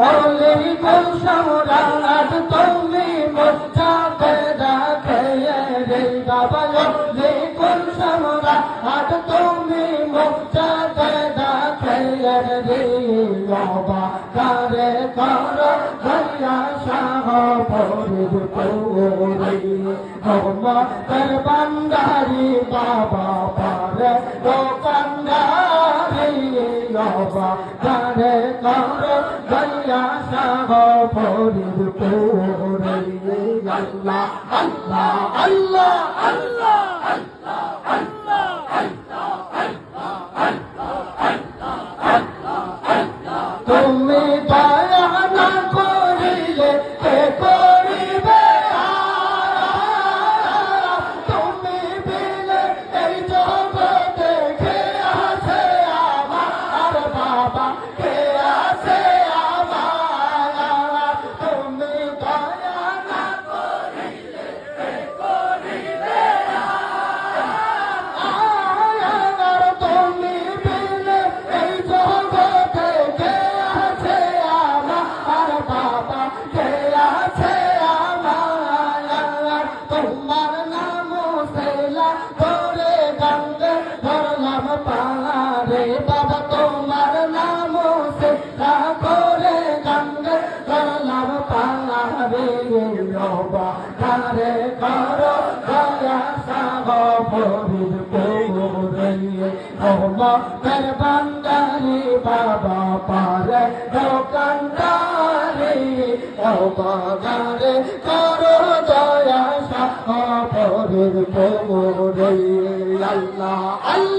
ওলি কুল সম্রাট তুমি মুস্তাফে রাখে রে বাবা ওলি কুল সম্রাট তুমি মুস্তাফে রাখে রে বাবা কারে কর দয়া শাহ ফরিদ পুরি বাবা কর বান্দারি বাবা পারে দোকানদারি বাবা কারে কর দয়া শাহ ফরিদ পুরি আল্লাহ আল্লাহ আল্লাহ আল্লাহ আল্লাহ তুমি দয়া না করিলে কে করিবে তুমি বিলে এই জগতে কে আছে আমার বাবা কে আছে আমার তুমি দয়া না করিলে কে করিবে তুমি বিলে এই জগতে কে আছে আমার বাবা কে আছে আমার তোমার নাম সেলা করে গঙ্গে ধরলাম পাহাড়ে বাবা তোমার নাম সেলা করে গঙ্গে ধরলাম পাহাড়ে বাবা কারে করো দয়া সাহ ফরিদ পুরি বাবা কর বান্দারি বাবা পারে দোকানদারি বাবা কারে করো দয়া সাহ ফরিদ পুরি আল্লাহ আল্লাহ।